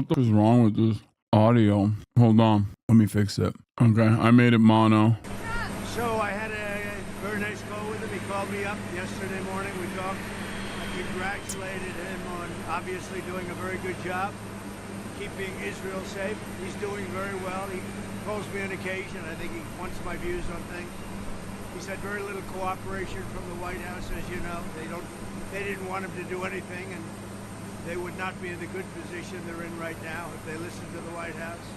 What the is wrong with this audio? Hold on. Let me fix it. Okay, I made it mono. So I had a very nice call with him. He called me up yesterday morning. We talked. I congratulated him on obviously doing a very good job keeping Israel safe. He's doing very well. He calls me on occasion. I think he wants my views on things. He's had very little cooperation from the White House, as you know. They didn't want him to do anything, and they would not be in the good position they're in right now if they listened to the White House,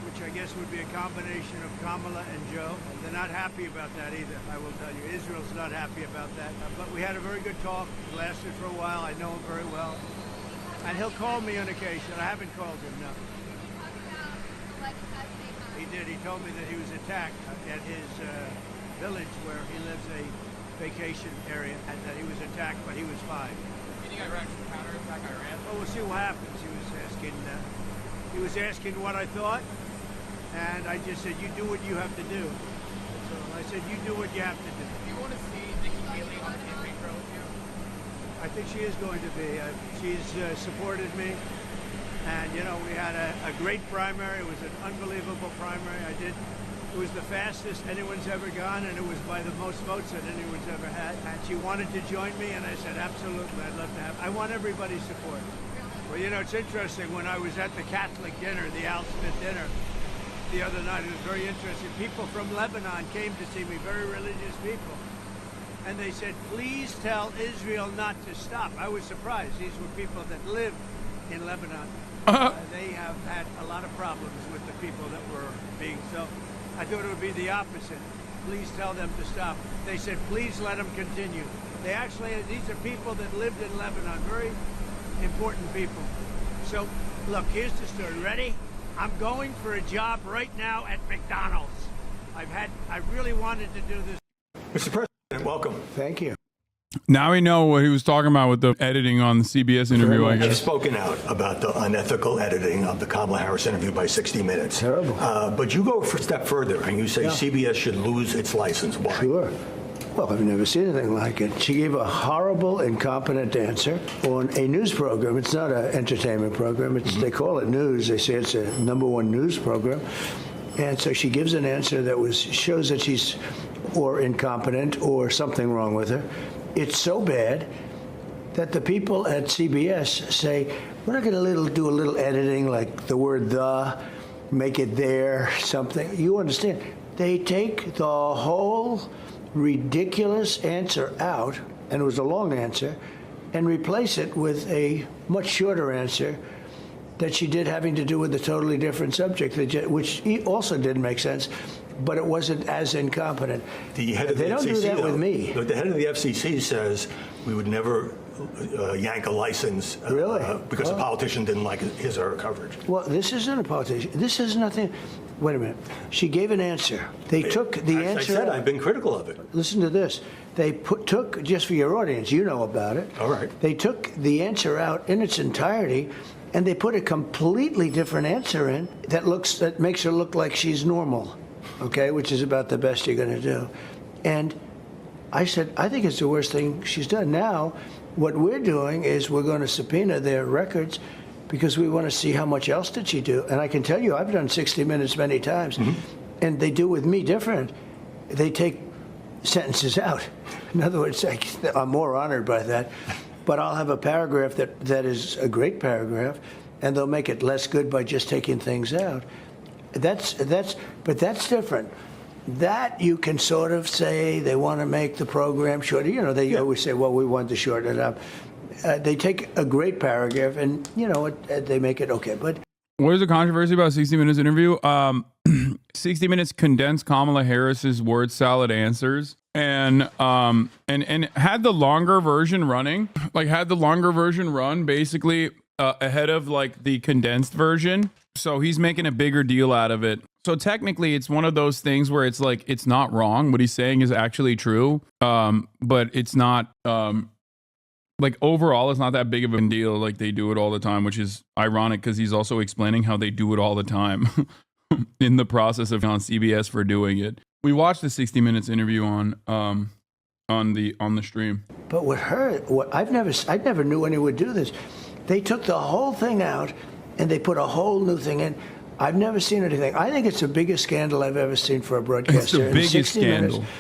which I guess would be a combination of Kamala and Joe. They're not happy about that either, I will tell you. Israel's not happy about that. But we had a very good talk. It lasted for a while. I know him very well. And he'll call me on occasion. I haven't called him, no. He did. He told me that he was attacked at his village where he lives, a vacation area, and that he was attacked, but he was fine. You think Iraq should counterattack Iran? Well, we'll see what happens. He was asking what I thought, and I just said, you do what you have to do. So I said, you do what you have to do. Do you want to see Nikki Haley on the campaign trail with you? I think she is going to be. She's supported me. And, you know, we had a great primary. It was an unbelievable primary. It was the fastest anyone's ever gone, and it was by the most votes that anyone's ever had. And she wanted to join me, and I said, absolutely, I'd love to have. I want everybody's support. Well, you know, it's interesting. When I was at the Catholic dinner, the Al Smith dinner, the other night, it was very interesting. People from Lebanon came to see me, very religious people. And they said, please tell Israel not to stop. I was surprised. These were people that live in Lebanon. They have had a lot of problems with the people that were being so. I thought it would be the opposite. Please tell them to stop. They said, please let them continue. They actually, these are people that lived in Lebanon, very important people. So, look, here's the story. Ready? I'm going for a job right now at McDonald's. I really wanted to do this. Mr. President, welcome. Thank you. Now we know what he was talking about with the editing on the CBS interview, I You've guess. spoken out about the unethical editing of the Kamala Harris interview by 60 Minutes. Terrible. But you go a step further and you say CBS should lose its license. Why? Sure. Well, I've never seen anything like it. She gave a horrible, incompetent answer on a news program. It's not an entertainment program. They call it news. They say it's a #1 news program. And so she gives an answer that shows that she's or incompetent or something wrong with her. It's so bad that the people at CBS say, we're not going to do a little editing, like the word the, make it there, something. You understand? They take the whole ridiculous answer out, and it was a long answer, and replace it with a much shorter answer that she did having to do with a totally different subject, which also didn't make sense, but it wasn't as incompetent. The head of they the don't FCC, do that though, with me. The head of the FCC says we would never yank a license Really? Because a politician didn't like his or her coverage. Well, this isn't a politician. This is nothing. Wait a minute. She gave an answer. They took the answer. I said I've been critical of it. Listen to this. They took, just for your audience, you know about it. All right. They took the answer out in its entirety, and they put a completely different answer in that makes her look like she's normal, okay, which is about the best you're going to do. And I said, I think it's the worst thing she's done. Now, what we're doing is we're going to subpoena their records because we want to see how much else did she do. And I can tell you, I've done 60 Minutes many times, and they do with me different. They take sentences out. In other words, I'm more honored by that. But I'll have a paragraph that is a great paragraph, and they'll make it less good by just taking things out. But that's different. That you can sort of say they want to make the program shorter. You know, they always say, well, we want to shorten it up. They take a great paragraph and, you know, they make it okay. But What is the controversy about 60 Minutes interview? 60 Minutes condensed Kamala Harris's word salad answers and had the longer version running, had the longer version run basically ahead of like the condensed version. So he's making a bigger deal out of it. So technically it's one of those things where it's like, it's not wrong. What he's saying is actually true. But it's not, overall, it's not that big of a deal. Like they do it all the time, which is ironic because he's also explaining how they do it all the time in the process of on CBS for doing it. We watched the 60 Minutes interview on the stream. with her, I never knew anyone would do this. They took the whole thing out and they put a whole new thing in. I've never seen anything. I think it's the biggest scandal I've ever seen for a broadcaster. It's the biggest 60 scandal. Minutes,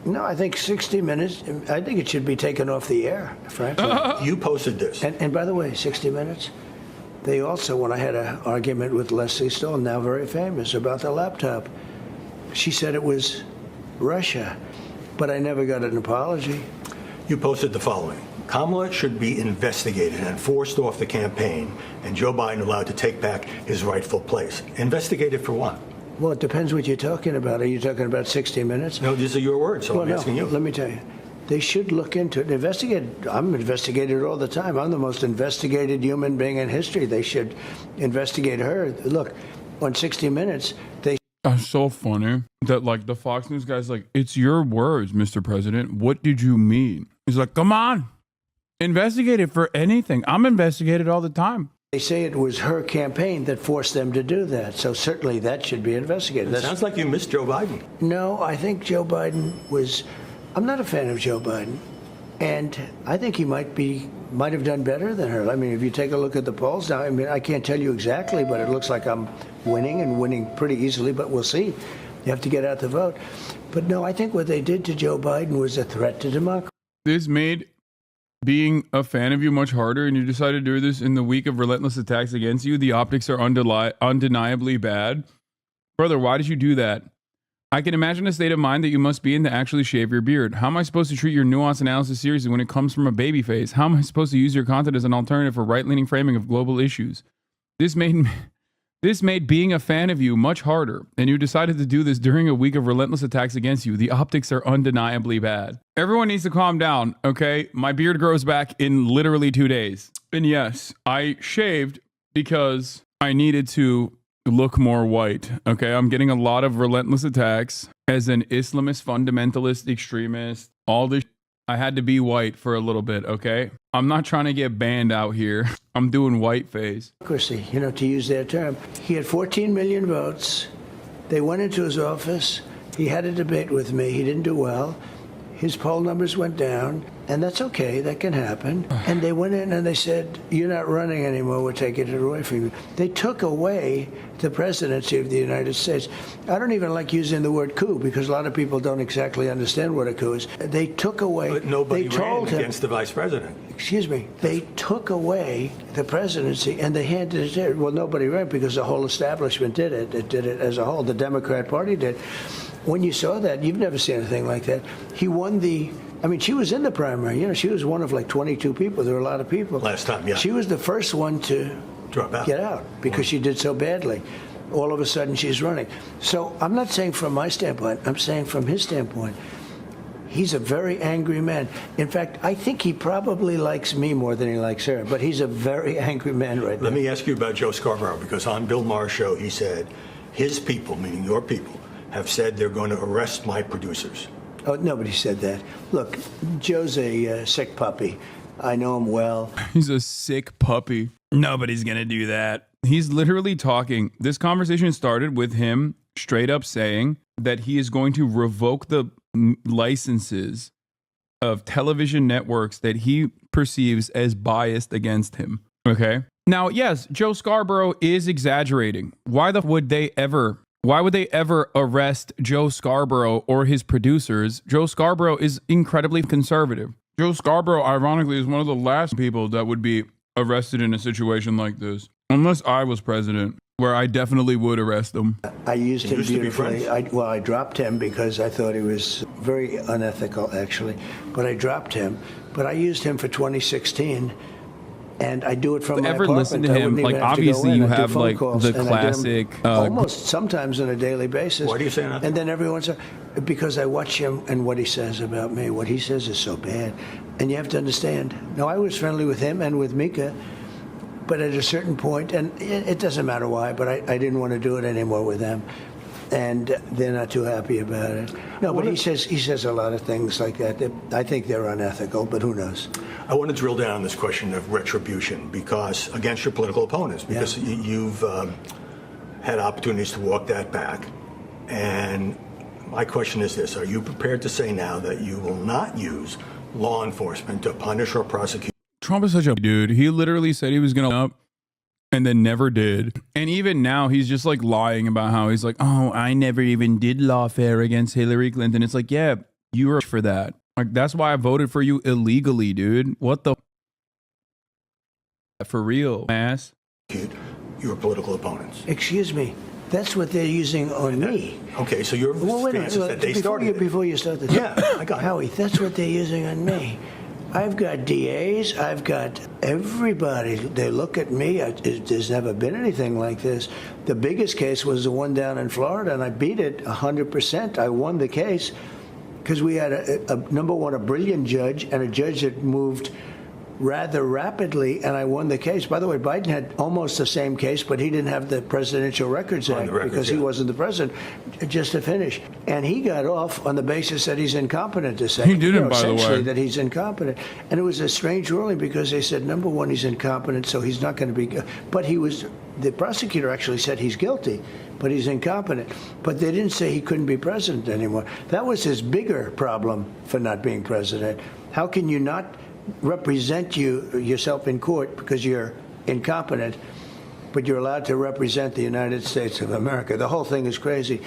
no, I think 60 Minutes, I think it should be taken off the air, frankly. You posted this. And by the way, 60 Minutes, they also, when I had an argument with Leslie Stahl, now very famous, about the laptop, she said it was Russia, but I never got an apology. You posted the following. Kamala should be investigated and forced off the campaign, and Joe Biden allowed to take back his rightful place. Investigated for what? Well, it depends what you're talking about. Are you talking about 60 Minutes? No, these are your words, so Well, I'm asking you. let me tell you. They should look into it. Investigate. I'm investigated all the time. I'm the most investigated human being in history. They should investigate her. Look, on 60 Minutes, they That's so funny that like the Fox News guy's like, it's your words, Mr. President. What did you mean? He's like, come on, investigate it for anything. I'm investigated all the time. say it was her campaign that forced them to do that. So certainly that should be investigated. It sounds like you missed Joe Biden. No, I think Joe Biden was. I'm not a fan of Joe Biden, and I think he might have done better than her. I mean, if you take a look at the polls now, I mean, I can't tell you exactly, but it looks like I'm winning and winning pretty easily. But we'll see. You have to get out the vote. But no, I think what they did to Joe Biden was a threat to democracy. This made being a fan of you much harder, and you decided to do this in the week of relentless attacks against you. The optics are undeniably bad. Brother, why did you do that? I can imagine a state of mind that you must be in to actually shave your beard. How am I supposed to treat your nuanced analysis seriously when it comes from a baby face? How am I supposed to use your content as an alternative for right-leaning framing of global issues? This made being a fan of you much harder, and you decided to do this during a week of relentless attacks against you. The optics are undeniably bad. Everyone needs to calm down, okay? My beard grows back in literally 2 days. And yes, I shaved because I needed to look more white, okay? I'm getting a lot of relentless attacks as an Islamist, fundamentalist, extremist, all this. I had to be white for a little bit, okay? I'm not trying to get banned out here. I'm doing white face. You know, to use their term. He had 14 million votes. They went into his office. He had a debate with me. He didn't do well. His poll numbers went down, and that's okay. That can happen. And they went in and they said, you're not running anymore. We're taking it away from you. They took away the presidency of the United States. I don't even like using the word coup because a lot of people don't exactly understand what a coup is. They took away. But nobody they told ran him, against the vice president. Excuse me. They took away the presidency and they handed it there. Well, nobody ran because the whole establishment did it. It did it as a whole. The Democrat Party did. When you saw that, you've never seen anything like that. He won I mean, she was in the primary. You know, she was one of like 22 people. There were a lot of people. Last time, yeah. She was the first one to drop out. Get out because she did so badly. All of a sudden, she's running. So I'm not saying from my standpoint. I'm saying from his standpoint. He's a very angry man. In fact, I think he probably likes me more than he likes her. But he's a very angry man right now. Let me ask you about Joe Scarborough, because on Bill Maher's show, he said his people, meaning your people, have said they're going to arrest my producers. Oh, nobody said that. Look, Joe's a sick puppy. I know him well. He's a sick puppy. Nobody's going to do that. He's literally talking. This conversation started with him straight up saying that he is going to revoke the licenses of television networks that he perceives as biased against him. Okay. Now, yes, Joe Scarborough is exaggerating. Why would they ever arrest Joe Scarborough or his producers? Joe Scarborough is incredibly conservative. Joe Scarborough, ironically, is one of the last people that would be arrested in a situation like this. Unless I was president, where I definitely would arrest him. I used him beautifully. I dropped him because I thought he was very unethical, actually. But I dropped him. But I used him for 2016. And I do it from my ever apartment. Listen to him? Like, obviously you have like the classic almost sometimes on a daily basis. Why do you say that? And then everyone's because I watch him and what he says about me. What he says is so bad. And you have to understand. No, I was friendly with him and with Mika, but at a certain point, and it doesn't matter why, but I didn't want to do it anymore with them. And they're not too happy about it. No, but he says a lot of things like that. I think they're unethical, but who knows? I want to drill down on this question of retribution because against your political opponents, because you've had opportunities to walk that back. And my question is this: are you prepared to say now that you will not use law enforcement to punish or prosecute? Trump is such a dude. He literally said he was going to up and then never did. And even now, he's just like lying about how he's like, oh, I never even did lawfare against Hillary Clinton. It's like, yeah, you were for that. Like, that's why I voted for you illegally, dude. What the? For real, ass. Your political opponents. Excuse me. That's what they're using on me. Okay, so your stance is that they started it. Before you start this. Yeah, I got it. Howie, that's what they're using on me. I've got DAs, I've got everybody. They look at me. There's never been anything like this. The biggest case was the one down in Florida, and I beat it 100%. I won the case because we had number one, a brilliant judge, and a judge that moved rather rapidly, and I won the case. By the way, Biden had almost the same case, but he didn't have the Presidential Records Act because he wasn't the president, just to finish. And he got off on the basis that he's incompetent to say. He didn't, by the way. Essentially, that he's incompetent. And it was a strange ruling because they said, number one, he's incompetent, so he's not going to be. But the prosecutor actually said he's guilty, but he's incompetent. But they didn't say he couldn't be president anymore. That was his bigger problem for not being president. How can you not represent yourself in court because you're incompetent, but you're allowed to represent the United States of America? The whole thing is crazy.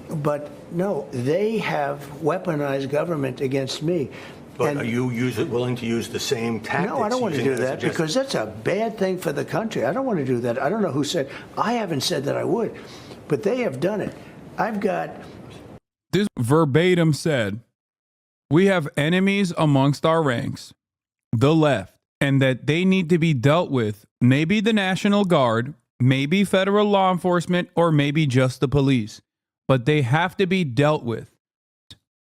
But no, they have weaponized government against me. But are you willing to use the same tactics? No, I don't want to do that because that's a bad thing for the country. I don't want to do that. I don't know who said. I haven't said that I would, but they have done it. I've got. This verbatim said, we have enemies amongst our ranks, the left, and that they need to be dealt with, maybe the National Guard, maybe federal law enforcement, or maybe just the police. But they have to be dealt with.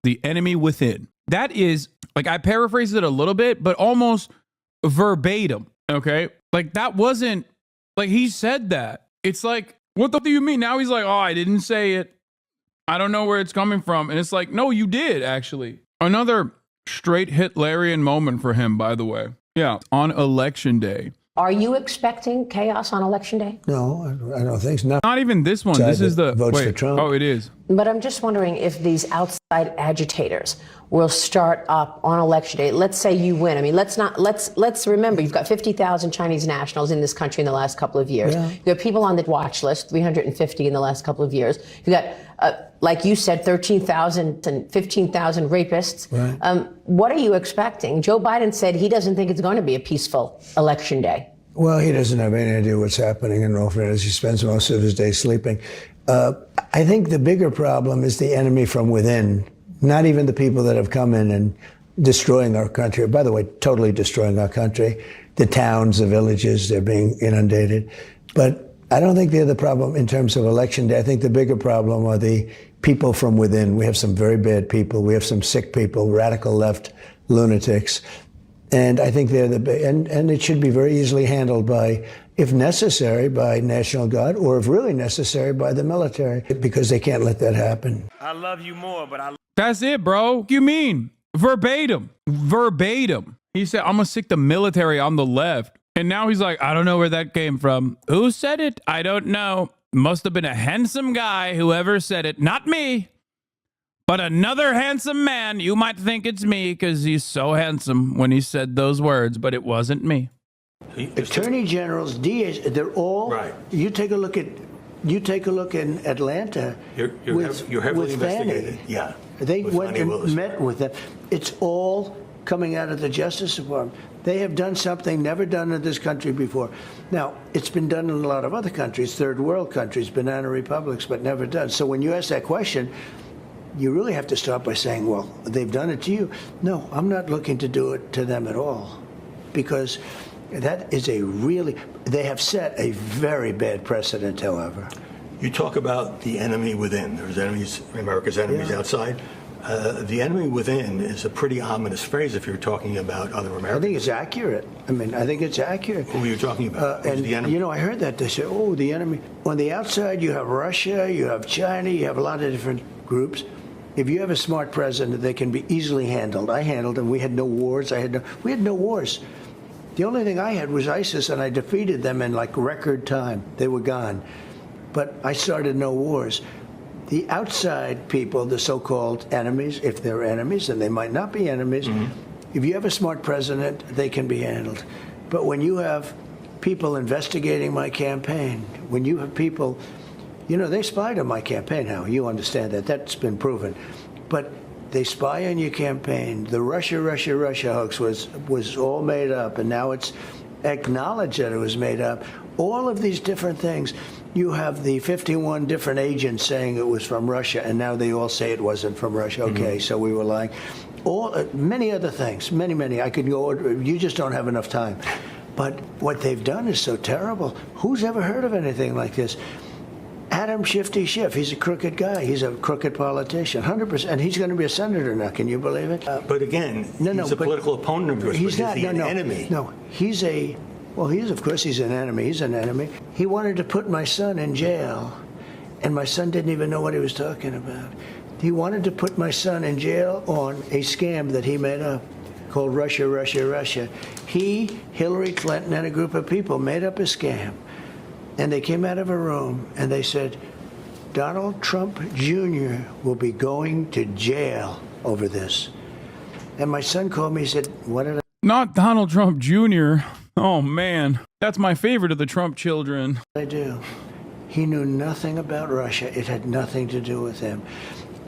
The enemy within. That is, like, I paraphrased it a little bit, but almost verbatim, okay? Like, that wasn't, like, he said that. It's like, what the do you mean? Now he's like, oh, I didn't say it. I don't know where it's coming from. And it's like, no, you did, actually. Another straight Hitlerian moment for him, by the way. Yeah, on election day. Are you expecting chaos on election day? No, I don't think so. Not even this one. This is the votes for Trump. Oh, it is. But I'm just wondering if these outside agitators will start up on election day. Let's say you win. I mean, let's remember you've got 50,000 Chinese nationals in this country in the last couple of years. Yeah. You have people on the watch list, 350 in the last couple of years. You got, like you said, 13,000 and 15,000 rapists. Right. What are you expecting? Joe Biden said he doesn't think it's going to be a peaceful election day. Well, he doesn't have any idea what's happening in all fairness. He spends most of his day sleeping. I think the bigger problem is the enemy from within, not even the people that have come in and destroying our country. By the way, totally destroying our country. The towns, the villages, they're being inundated. But I don't think they're the problem in terms of election day. I think the bigger problem are the people from within. We have some very bad people. We have some sick people, radical left lunatics. And I think they're and it should be very easily handled by, if necessary, by National Guard, or if really necessary, by the military, because they can't let that happen. I love you more, but I... That's it, bro. What do you mean? Verbatim. He said, I'm going to stick the military on the left. And now he's like, I don't know where that came from. Who said it? I don't know. Must have been a handsome guy, whoever said it. Not me. But another handsome man. You might think it's me because he's so handsome when he said those words, but it wasn't me. Attorney generals, DAs, they're all right. You take a look in Atlanta. You're heavily with investigated. Fannie. Yeah. They with went Fannie and Willis. met with them. It's all coming out of the Justice Department. They have done something never done in this country before. Now, it's been done in a lot of other countries, third world countries, banana republics, but never done. So when you ask that question, you really have to start by saying, well, they've done it to you. No, I'm not looking to do it to them at all, because that is they have set a very bad precedent, however. You talk about the enemy within. There's enemies, America's enemies outside. The enemy within is a pretty ominous phrase if you're talking about other Americans. I think it's accurate. I think it's accurate. Who are you talking about? Who's And, the enemy? I heard that. They say, oh, the enemy. On the outside, you have Russia, you have China, you have a lot of different groups. If you have a smart president, they can be easily handled. I handled them. We had no wars. We had no wars. The only thing I had was ISIS, and I defeated them in like record time. They were gone. But I started no wars. The outside people, the so-called enemies, if they're enemies, and they might not be enemies, if you have a smart president, they can be handled. But when you have people investigating my campaign, when you have people, you know, they spied on my campaign, how you understand that. That's been proven. But they spy on your campaign. The Russia hoax was all made up, and now it's acknowledged that it was made up. All of these different things. You have the 51 different agents saying it was from Russia, and now they all say it wasn't from Russia. Okay, so we were lying. Many other things, many. I could go, you just don't have enough time. But what they've done is so terrible. Who's ever heard of anything like this? Adam Shifty Schiff, he's a crooked guy. He's a crooked politician, 100%. And he's going to be a senator now. Can you believe it? But again, he's a political opponent of yours. He's not. An enemy? No, he's a. Well, he is. Of course, he's an enemy. He's an enemy. He wanted to put my son in jail, and my son didn't even know what he was talking about. He wanted to put my son in jail on a scam that he made up called Russia. He, Hillary Clinton, and a group of people made up a scam. And they came out of a room and they said, Donald Trump Jr. will be going to jail over this. And my son called me and said, what did I... Not Donald Trump Jr. Oh, man. That's my favorite of the Trump children. do? He knew nothing about Russia. It had nothing to do with him.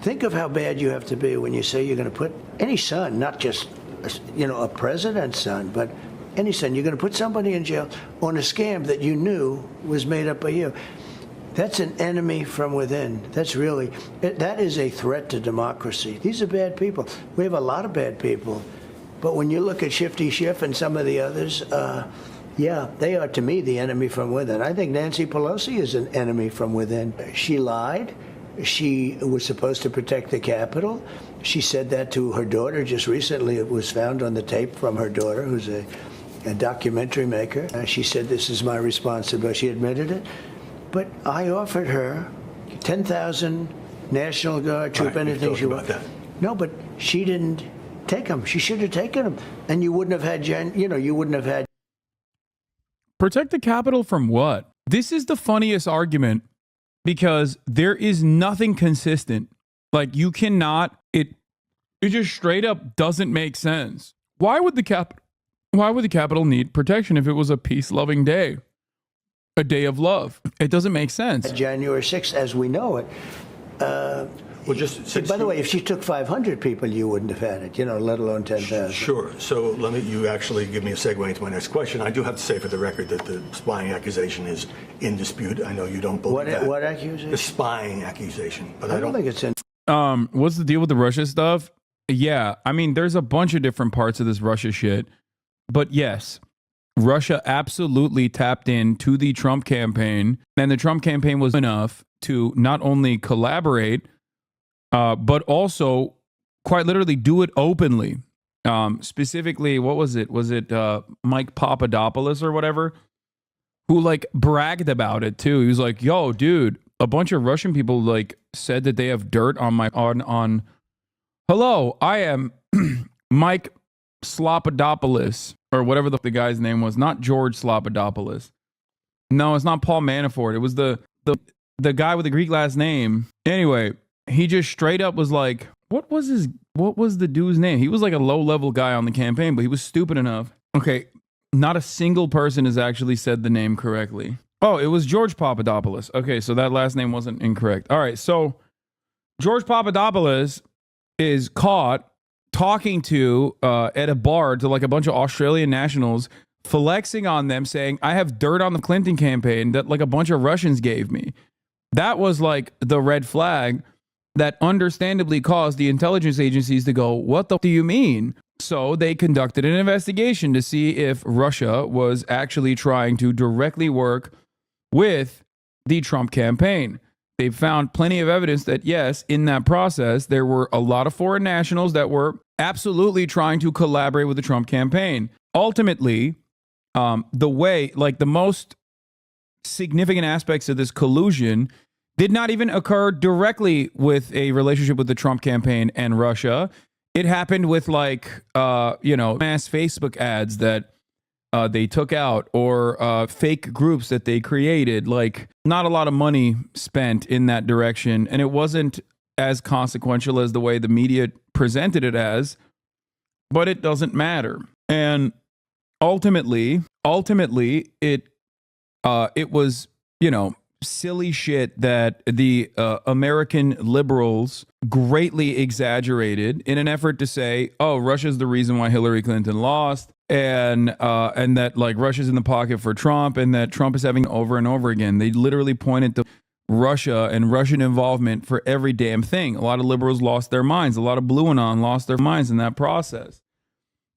Think of how bad you have to be when you say you're going to put any son, not just, a president's son, but any son, you're going to put somebody in jail on a scam that you knew was made up by you. That's an enemy from within. That is a threat to democracy. These are bad people. We have a lot of bad people. But when you look at Shifty Schiff and some of the others, they are, to me, the enemy from within. I think Nancy Pelosi is an enemy from within. She lied. She was supposed to protect the Capitol. She said that to her daughter just recently. It was found on the tape from her daughter, who's a documentary maker. She said, this is my responsibility. She admitted it. But I offered her 10,000 National Guard troop, anything she wanted. No, but she didn't take them. She should have taken them. And you wouldn't have had, you wouldn't have had. Protect the Capitol from what? This is the funniest argument because there is nothing consistent. Like you cannot, it just straight up doesn't make sense. Why would the Capitol need protection if it was a peace-loving day? A day of love. It doesn't make sense. January 6th, as we know it. By the way, if she took 500 people, you wouldn't have had it, let alone 10,000. Sure. So you actually give me a segue into my next question. I do have to say for the record that the spying accusation is in dispute. I know you don't believe that. What accusation? The spying accusation. But I don't think it's in. What's the deal with the Russia stuff? Yeah, I mean, there's a bunch of different parts of this Russia shit. But yes, Russia absolutely tapped into the Trump campaign. And the Trump campaign was enough to not only collaborate, but also quite literally do it openly. Specifically, what was it? Was it Mike Papadopoulos or whatever? Who bragged about it too. He was like, yo, dude, a bunch of Russian people said that they have dirt on on hello, I am Mike Slopadopoulos or whatever the guy's name was. Not George Slopadopoulos. No, it's not Paul Manafort. It was the guy with the Greek last name. Anyway, he just straight up was like, what was the dude's name? He was like a low-level guy on the campaign, but he was stupid enough. Okay, not a single person has actually said the name correctly. Oh, it was George Papadopoulos. Okay, so that last name wasn't incorrect. All right, so George Papadopoulos is caught talking to, at a bar to a bunch of Australian nationals, flexing on them, saying, I have dirt on the Clinton campaign that a bunch of Russians gave me. That was the red flag that understandably caused the intelligence agencies to go, what the do you mean? So they conducted an investigation to see if Russia was actually trying to directly work with the Trump campaign. They found plenty of evidence that, yes, in that process, there were a lot of foreign nationals that were absolutely trying to collaborate with the Trump campaign. Ultimately, the most significant aspects of this collusion did not even occur directly with a relationship with the Trump campaign and Russia. It happened with mass Facebook ads that they took out or fake groups that they created. Not a lot of money spent in that direction. And it wasn't as consequential as the way the media presented it as, but it doesn't matter. And ultimately, it was, silly shit that the American liberals greatly exaggerated in an effort to say, oh, Russia's the reason why Hillary Clinton lost, and that like Russia's in the pocket for Trump, and that Trump is having over and over again. They literally pointed to Russia and Russian involvement for every damn thing. A lot of liberals lost their minds. A lot of Blue Anon lost their minds in that process.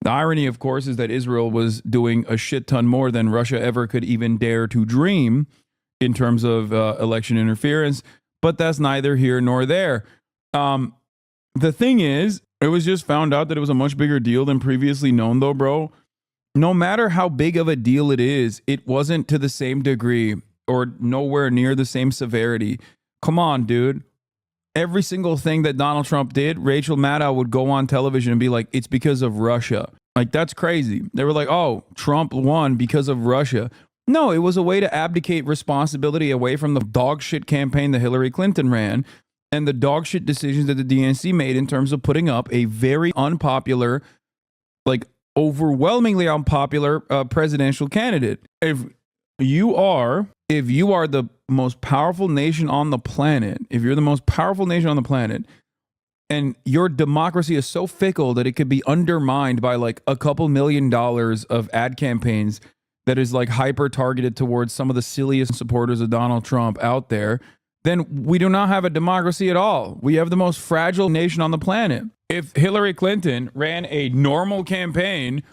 The irony, of course, is that Israel was doing a shit ton more than Russia ever could even dare to dream in terms of election interference, but that's neither here nor there. The thing is, it was just found out that it was a much bigger deal than previously known, though, bro. No matter how big of a deal it is, it wasn't to the same degree or nowhere near the same severity. Come on, dude. Every single thing that Donald Trump did, Rachel Maddow would go on television and be like, it's because of Russia. Like, that's crazy. They were like, oh, Trump won because of Russia. No, it was a way to abdicate responsibility away from the dog shit campaign that Hillary Clinton ran and the dog shit decisions that the DNC made in terms of putting up a very unpopular, like overwhelmingly unpopular presidential candidate. If you are the most powerful nation on the planet, and your democracy is so fickle that it could be undermined by like a couple $1 million of ad campaigns that is like hyper targeted towards some of the silliest supporters of Donald Trump out there, then we do not have a democracy at all. We have the most fragile nation on the planet. If Hillary Clinton ran a normal campaign,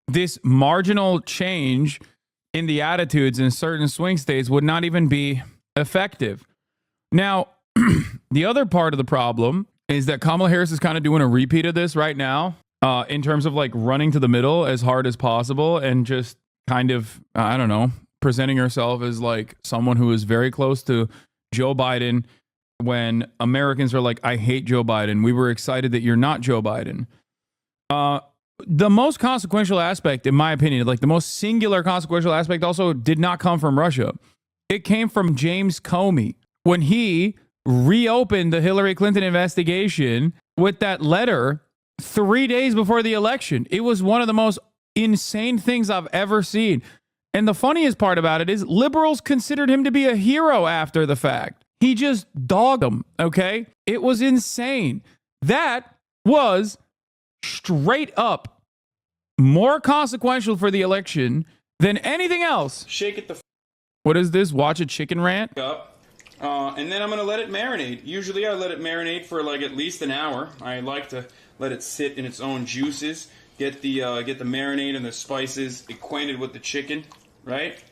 this marginal change in the attitudes in certain swing states would not even be effective. Now, the other part of the problem is that Kamala Harris is kind of doing a repeat of this right now in terms of like running to the middle as hard as possible and just kind of, I don't know, presenting herself as like someone who is very close to Joe Biden when Americans are like, I hate Joe Biden. We were excited that you're not Joe Biden. The most consequential aspect, in my opinion, like the most singular consequential aspect also did not come from Russia. It came from James Comey when he reopened the Hillary Clinton investigation with that letter 3 days before the election. It was one of the most insane things I've ever seen. And the funniest part about it is liberals considered him to be a hero after the fact. He just dogged them, okay? It was insane. That was straight up more consequential for the election than anything else. Shake it the What is this? Watch a chicken rant? up. And then I'm going to let it marinate. Usually I let it marinate for like at least an hour. I like to let it sit in its own juices. Get the marinade and the spices acquainted with the chicken, right?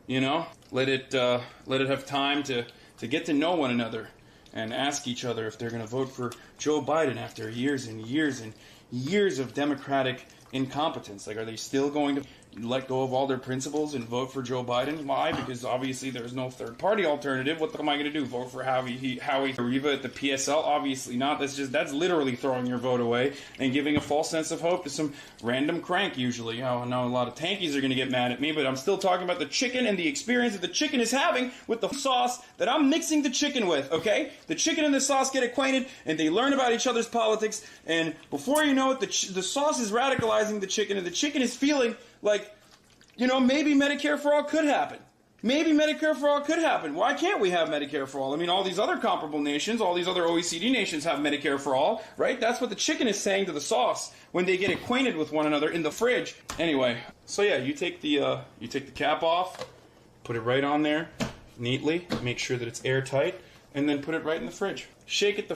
You know, let it have time to get to know one another and ask each other if they're going to vote for Joe Biden after years and years and years of Democratic incompetence. Like, are they still going to let go of all their principles and vote for Joe Biden? Why? Because obviously there's no third party alternative. What am I going to do? Vote for Howie Riva at the PSL? Obviously not. That's literally throwing your vote away and giving a false sense of hope to some random crank usually. Oh, I know a lot of tankies are going to get mad at me, but I'm still talking about the chicken and the experience that the chicken is having with the sauce that I'm mixing the chicken with, okay? The chicken and the sauce get acquainted and they learn about each other's politics, and before you know it, the sauce is radicalizing the chicken, and the chicken is feeling like, you know, maybe Medicare for all could happen. Maybe Medicare for all could happen. Why can't we have Medicare for all? I mean, all these other comparable nations, all these other OECD nations have Medicare for all, right? That's what the chicken is saying to the sauce when they get acquainted with one another in the fridge. Anyway, so yeah, you take the cap off, put it right on there neatly, make sure that it's airtight, and then put it right in the fridge. Shake it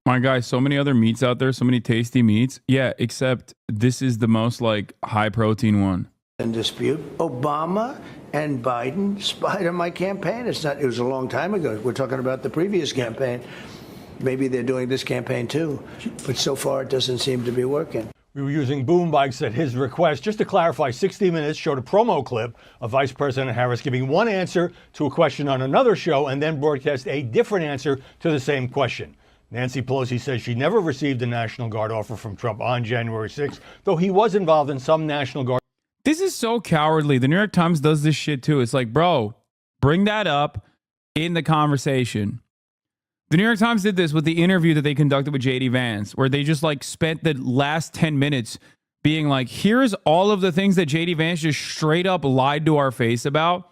My guy, so many other meats out there, so many tasty meats. Yeah, except this is the most like high protein one. In dispute. Obama and Biden spied on my campaign. It was a long time ago. We're talking about the previous campaign. Maybe they're doing this campaign too. But so far it doesn't seem to be working. We were using boom bikes at his request. Just to clarify, 60 Minutes showed a promo clip of Vice President Harris giving one answer to a question on another show and then broadcast a different answer to the same question. Nancy Pelosi says she never received a National Guard offer from Trump on January 6th, though he was involved in some National Guard. This is so cowardly. The New York Times does this shit too. It's like, bro, bring that up in the conversation. The New York Times did this with the interview that they conducted with JD Vance, where they just like spent the last 10 minutes being like, here's all of the things that JD Vance just straight up lied to our face about.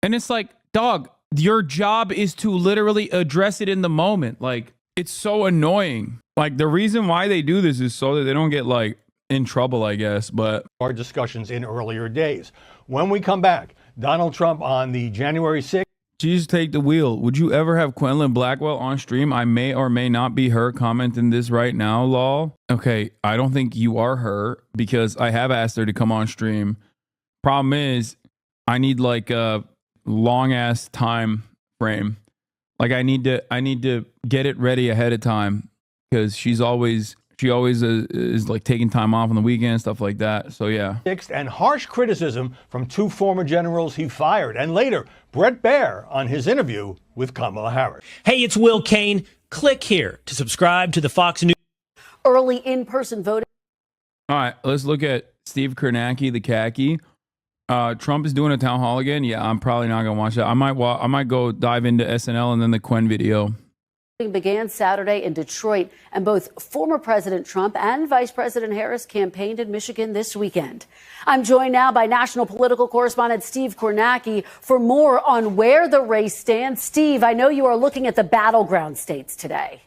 And it's like, dog, your job is to literally address it in the moment. Like, it's so annoying. Like, the reason why they do this is so that they don't get like in trouble, I guess. But our discussions in earlier days. When we come back, Donald Trump on the January 6th. Jesus, take the wheel. Would you ever have Quentin Blackwell on stream? I may or may not be her commenting this right now, lol. Okay, I don't think you are her because I have asked her to come on stream. Problem is, I need like a long ass time frame. Like I need to get it ready ahead of time because she always is like taking time off on the weekend, stuff like that. So yeah. And harsh criticism from two former generals he fired. And later, Brett Baer on his interview with Kamala Harris. Hey, it's Will Kane. Click here to subscribe to the Fox News. Early in-person voting. All right, let's look at Steve Kornacki, the khaki. Trump is doing a town hall again. Yeah, I'm probably not gonna watch that. I might go dive into SNL and then the Quen video. Began Saturday in Detroit, and both former President Trump and Vice President Harris campaigned in Michigan this weekend. I'm joined now by national political correspondent Steve Kornacki for more on where the race stands. Steve, I know you are looking at the battleground states today.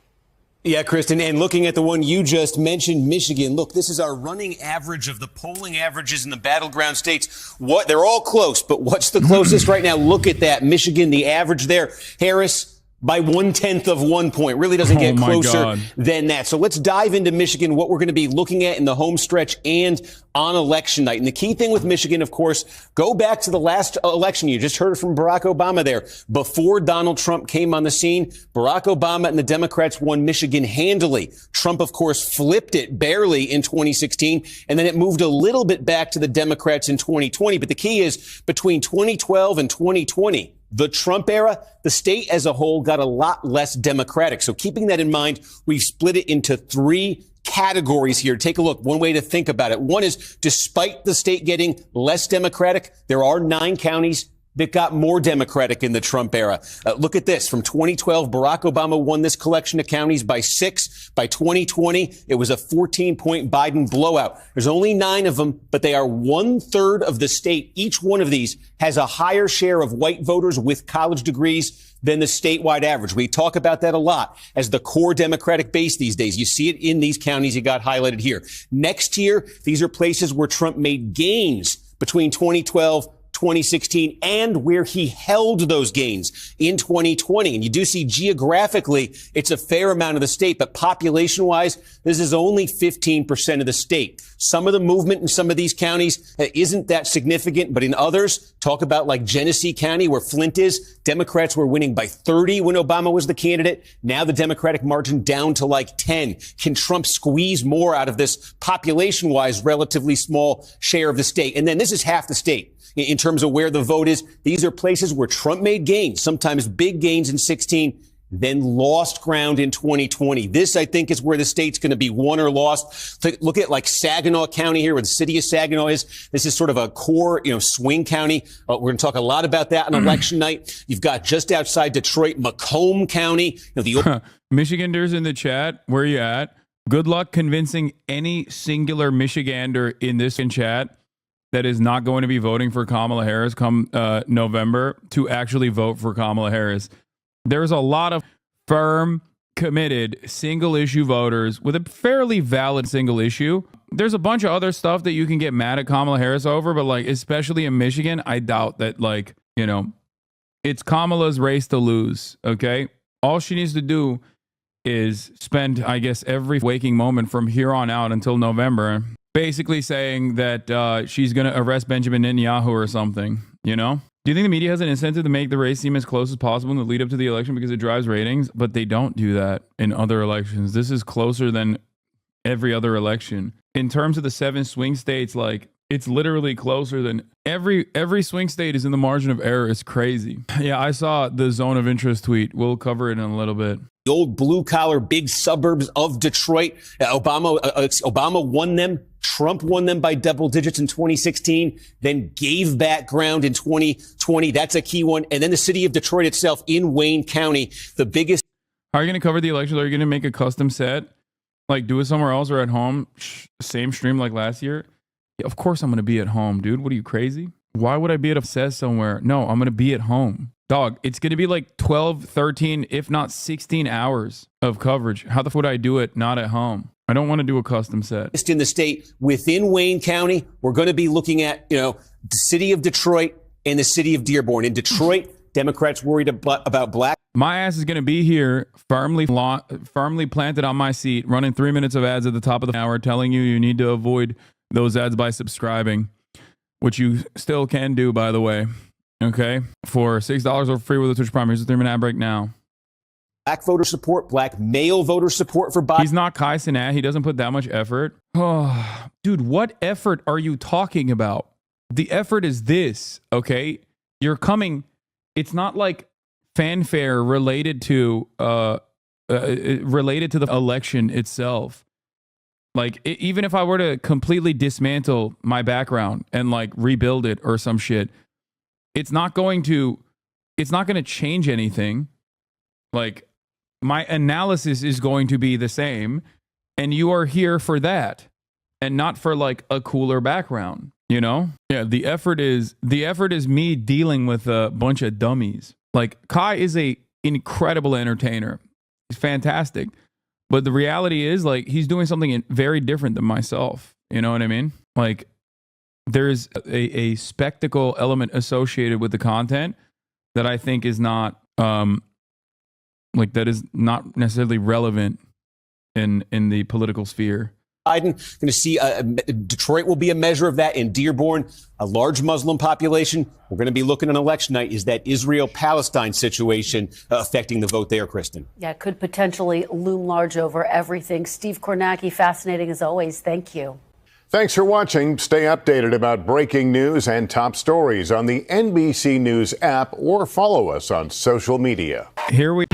Yeah, Kristen, and looking at the one you just mentioned, Michigan, look, this is our running average of the polling averages in the battleground states. They're all close, but what's the closest right now? Look at that. Michigan, the average there. Harris, by 1/10 of 1 point. Really doesn't get closer than that. So let's dive into Michigan, what we're going to be looking at in the home stretch and on election night. And the key thing with Michigan, of course, go back to the last election. You just heard from Barack Obama there. Before Donald Trump came on the scene, Barack Obama and the Democrats won Michigan handily. Trump, of course, flipped it barely in 2016, and then it moved a little bit back to the Democrats in 2020. But the key is between 2012 and 2020, the Trump era, the state as a whole got a lot less Democratic. So keeping that in mind, we've split it into three categories here. Take a look. One way to think about it. One is, despite the state getting less Democratic, there are 9 counties that got more Democratic in the Trump era. Look at this. From 2012, Barack Obama won this collection of counties by 6. By 2020, it was a 14-point Biden blowout. There's only 9 of them, but they are 1/3 of the state. Each one of these has a higher share of white voters with college degrees than the statewide average. We talk about that a lot as the core Democratic base these days. You see it in these counties you got highlighted here. Next year, these are places where Trump made gains between 2012 2016 and where he held those gains in 2020. And you do see geographically, it's a fair amount of the state, but population wise, this is only 15% of the state. Some of the movement in some of these counties isn't that significant, but in others, talk about like Genesee County where Flint is, Democrats were winning by 30 when Obama was the candidate. Now the Democratic margin down to like 10. Can Trump squeeze more out of this population wise, relatively small share of the state? And then this is half the state. In terms of where the vote is, these are places where Trump made gains, sometimes big gains in 16, then lost ground in 2020. This, I think, is where the state's going to be won or lost. Look at like Saginaw County here, where the city of Saginaw is. This is sort of a core, swing county. We're going to talk a lot about that on election night. You've got just outside Detroit, Macomb County. Michiganders in the chat, where are you at? Good luck convincing any singular Michigander in this chat that is not going to be voting for Kamala Harris come November to actually vote for Kamala Harris. There's a lot of firm, committed, single issue voters with a fairly valid single issue. There's a bunch of other stuff that you can get mad at Kamala Harris over, but like, especially in Michigan, I doubt that it's Kamala's race to lose, okay? All she needs to do is spend, I guess, every waking moment from here on out until November basically saying that she's going to arrest Benjamin Netanyahu or something, Do you think the media has an incentive to make the race seem as close as possible in the lead up to the election because it drives ratings? But they don't do that in other elections. This is closer than every other election. In terms of the 7 swing states, like, it's literally closer than every swing state is in the margin of error. It's crazy. Yeah, I saw the zone of interest tweet. We'll cover it in a little bit. The old blue-collar, big suburbs of Detroit. Obama won them. Trump won them by double digits in 2016, then gave back ground in 2020. That's a key one. And then the city of Detroit itself in Wayne County, the biggest. How are you going to cover the election? Are you going to make a custom set? Like, do it somewhere else or at home. Same stream like last year. Yeah, of course I'm going to be at home, dude. What are you, crazy? Why would I be at Obsessed somewhere? No, I'm going to be at home. Dog, it's going to be like 12, 13, if not 16 hours of coverage. How the fuck would I do it not at home? I don't want to do a custom set. In the state within Wayne County, we're going to be looking at, the city of Detroit and the city of Dearborn. In Detroit, Democrats worried about black. My ass is going to be here firmly planted on my seat, running 3 minutes of ads at the top of the hour, telling you need to avoid those ads by subscribing, which you still can do, by the way. Okay? For $6 or free with a Twitch Prime. Here's a 3-minute ad break now. Black voter support, black male voter support for Biden. He's not Kai Cenat. He doesn't put that much effort. Oh, dude, what effort are you talking about? The effort is this, okay? You're coming. It's not like fanfare related to the election itself. Like, even if I were to completely dismantle my background and like rebuild it or some shit, it's not going to change anything. Like, my analysis is going to be the same, and you are here for that and not for like a cooler background, Yeah, the effort is me dealing with a bunch of dummies. Like, Kai is a incredible entertainer. He's fantastic. But the reality is, like, he's doing something very different than myself. You know what I mean? Like, there's a spectacle element associated with the content that I think is not that is not necessarily relevant in the political sphere. Biden, going to see Detroit will be a measure of that. In Dearborn, a large Muslim population. We're going to be looking on election night. Is that Israel-Palestine situation affecting the vote there, Kristen? Yeah, could potentially loom large over everything. Steve Kornacki, fascinating as always. Thank you. Thanks for watching. Stay updated about breaking news and top stories on the NBC News app or follow us on social media. Here we